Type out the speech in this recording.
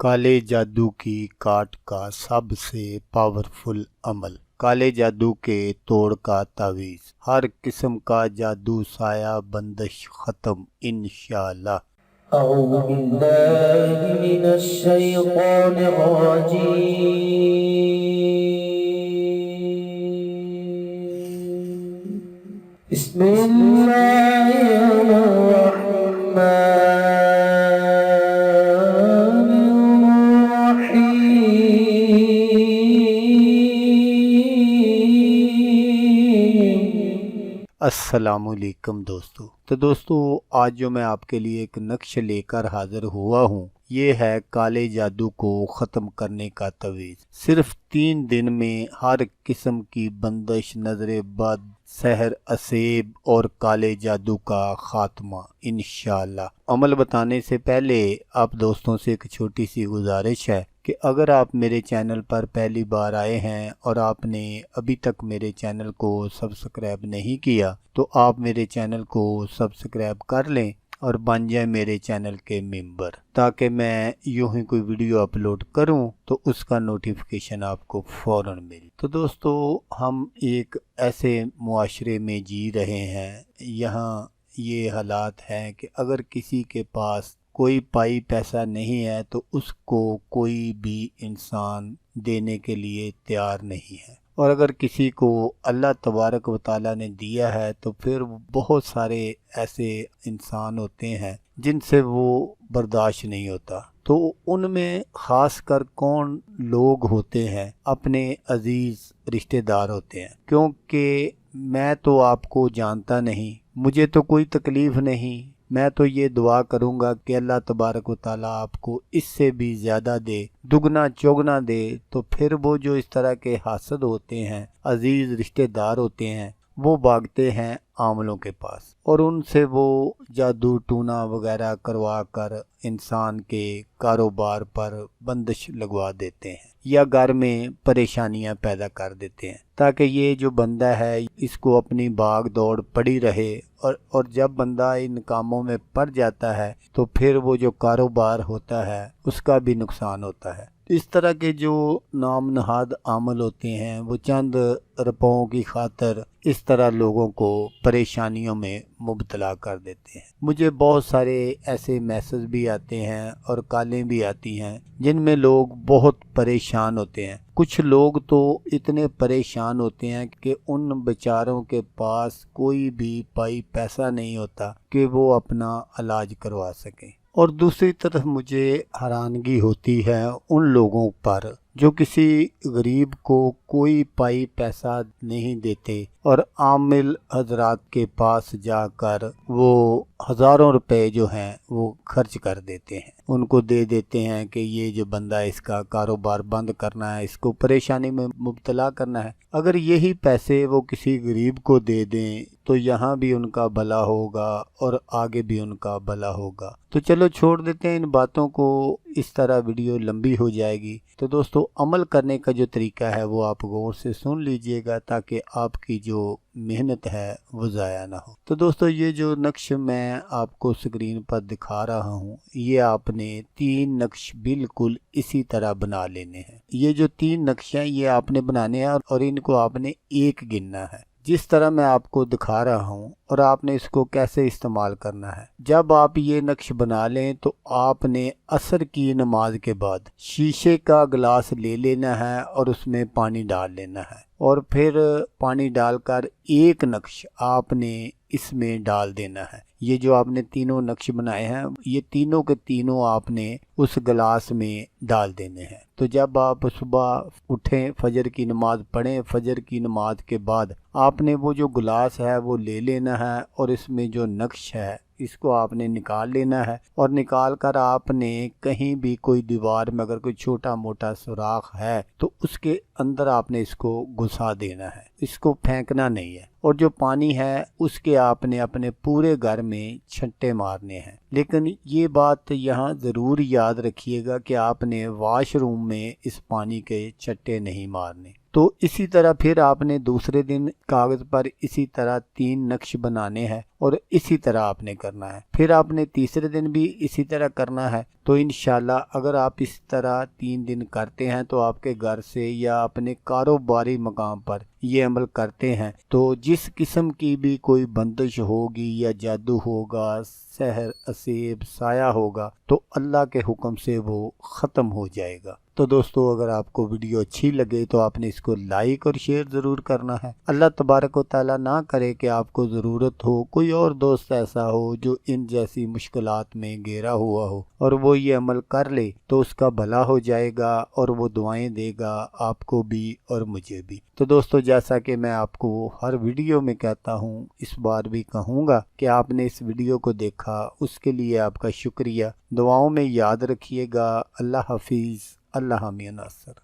کالے جادو کی کاٹ کا سب سے پاورفل عمل، کالے جادو کے توڑ کا تعویذ، ہر قسم کا جادو سایہ بندش ختم انشاءاللہ۔ اعوذ باللہ من الشیطان الرجیم، بسم اللہ الرحمن السلام علیکم دوستو آج جو میں آپ کے لیے ایک نقش لے کر حاضر ہوا ہوں، یہ ہے کالے جادو کو ختم کرنے کا تعویذ۔ صرف 3 دن میں ہر قسم کی بندش، نظر بد، سحر، اسیب اور کالے جادو کا خاتمہ انشاءاللہ۔ عمل بتانے سے پہلے آپ دوستوں سے ایک چھوٹی سی گزارش ہے کہ اگر آپ میرے چینل پر پہلی بار آئے ہیں اور آپ نے ابھی تک میرے چینل کو سبسکرائب نہیں کیا تو آپ میرے چینل کو سبسکرائب کر لیں اور بن جائیں میرے چینل کے ممبر، تاکہ میں یوں ہی کوئی ویڈیو اپلوڈ کروں تو اس کا نوٹیفیکیشن آپ کو فوراً ملے۔ تو دوستو، ہم ایک ایسے معاشرے میں جی رہے ہیں، یہاں یہ حالات ہیں کہ اگر کسی کے پاس کوئی پائی پیسہ نہیں ہے تو اس کو کوئی بھی انسان دینے کے لیے تیار نہیں ہے، اور اگر کسی کو اللہ تبارک و تعالیٰ نے دیا ہے تو پھر بہت سارے ایسے انسان ہوتے ہیں جن سے وہ برداشت نہیں ہوتا۔ تو ان میں خاص کر کون لوگ ہوتے ہیں؟ اپنے عزیز رشتہ دار ہوتے ہیں، کیونکہ میں تو آپ کو جانتا نہیں، مجھے تو کوئی تکلیف نہیں، میں تو یہ دعا کروں گا کہ اللہ تبارک و تعالیٰ آپ کو اس سے بھی زیادہ دے، دگنا چوگنا دے۔ تو پھر وہ جو اس طرح کے حاسد ہوتے ہیں، عزیز رشتہ دار ہوتے ہیں، وہ بھاگتے ہیں عاملوں کے پاس اور ان سے وہ جادو ٹونا وغیرہ کروا کر انسان کے کاروبار پر بندش لگوا دیتے ہیں یا گھر میں پریشانیاں پیدا کر دیتے ہیں، تاکہ یہ جو بندہ ہے اس کو اپنی بھاگ دوڑ پڑی رہے، اور جب بندہ ان کاموں میں پڑ جاتا ہے تو پھر وہ جو کاروبار ہوتا ہے اس کا بھی نقصان ہوتا ہے۔ اس طرح کے جو نام نہاد عمل ہوتے ہیں وہ چند روپوں کی خاطر اس طرح لوگوں کو پریشانیوں میں مبتلا کر دیتے ہیں۔ مجھے بہت سارے ایسے میسج بھی آتے ہیں اور کالیں بھی آتی ہیں جن میں لوگ بہت پریشان ہوتے ہیں۔ کچھ لوگ تو اتنے پریشان ہوتے ہیں کہ ان بیچاروں کے پاس کوئی بھی پائی پیسہ نہیں ہوتا کہ وہ اپنا علاج کروا سکیں، اور دوسری طرف مجھے حیرانگی ہوتی ہے ان لوگوں پر جو کسی غریب کو کوئی پائی پیسہ نہیں دیتے اور عامل حضرات کے پاس جا کر وہ ہزاروں روپے جو ہیں وہ خرچ کر دیتے ہیں، ان کو دے دیتے ہیں کہ یہ جو بندہ اس کا کاروبار بند کرنا ہے، اس کو پریشانی میں مبتلا کرنا ہے۔ اگر یہی پیسے وہ کسی غریب کو دے دیں تو یہاں بھی ان کا بھلا ہوگا اور آگے بھی ان کا بھلا ہوگا۔ تو چلو چھوڑ دیتے ہیں ان باتوں کو، اس طرح ویڈیو لمبی ہو جائے گی۔ تو دوستو، عمل کرنے کا جو طریقہ ہے وہ آپ غور سے سن لیجئے گا تاکہ آپ کی جو محنت ہے وہ ضائع نہ ہو۔ تو دوستو، یہ جو نقش میں آپ کو سکرین پر دکھا رہا ہوں، یہ آپ نے 3 نقش بالکل اسی طرح بنا لینے ہیں۔ یہ جو 3 نقش ہیں یہ آپ نے بنانے ہیں اور ان کو آپ نے 1 گننا ہے، جس طرح میں آپ کو دکھا رہا ہوں، اور آپ نے اس کو کیسے استعمال کرنا ہے۔ جب آپ یہ نقش بنا لیں تو آپ نے عصر کی نماز کے بعد شیشے کا گلاس لے لینا ہے اور اس میں پانی ڈال لینا ہے، اور پھر پانی ڈال کر 1 نقش آپ نے اس میں ڈال دینا ہے۔ یہ جو آپ نے تینوں نقش بنائے ہیں یہ تینوں کے تینوں آپ نے اس گلاس میں ڈال دینے ہیں۔ تو جب آپ صبح اٹھیں، فجر کی نماز پڑھیں، فجر کی نماز کے بعد آپ نے وہ جو گلاس ہے وہ لے لینا ہے اور اس میں جو نقش ہے اس کو آپ نے نکال لینا ہے، اور نکال کر آپ نے کہیں بھی کوئی دیوار میں اگر کوئی چھوٹا موٹا سوراخ ہے تو اس کے اندر آپ نے اس کو گھسا دینا ہے۔ اس کو پھینکنا نہیں ہے، اور جو پانی ہے اس کے آپ نے اپنے پورے گھر میں چھنٹے مارنے ہیں۔ لیکن یہ بات یہاں ضرور یاد رکھیے گا کہ آپ نے واش روم میں اس پانی کے چھٹے نہیں مارنے۔ تو اسی طرح پھر آپ نے دوسرے دن کاغذ پر اسی طرح 3 نقش بنانے ہیں اور اسی طرح آپ نے کرنا ہے۔ پھر آپ نے تیسرے دن بھی اسی طرح کرنا ہے۔ تو انشاءاللہ اگر آپ اس طرح 3 دن کرتے ہیں تو آپ کے گھر سے یا اپنے کاروباری مقام پر یہ عمل کرتے ہیں تو جس قسم کی بھی کوئی بندش ہوگی یا جادو ہوگا، سحر، اسیب، سایہ ہوگا، تو اللہ کے حکم سے وہ ختم ہو جائے گا۔ تو دوستو اگر آپ کو ویڈیو اچھی لگے تو آپ نے اس کو لائک اور شیئر ضرور کرنا ہے۔ اللہ تبارک و تعالیٰ نہ کرے کہ آپ کو ضرورت ہو، کوئی اور دوست ایسا ہو جو ان جیسی مشکلات میں گھیرا ہوا ہو اور وہ یہ عمل کر لے تو اس کا بھلا ہو جائے گا اور وہ دعائیں دے گا آپ کو بھی اور مجھے بھی۔ تو دوستو جیسا کہ میں آپ کو ہر ویڈیو میں کہتا ہوں، اس بار بھی کہوں گا کہ آپ نے اس ویڈیو کو دیکھا، اس کے لیے آپ کا شکریہ۔ دعاؤں میں یاد رکھیے گا۔ اللہ حافظ۔ اللہ حامی ناصر۔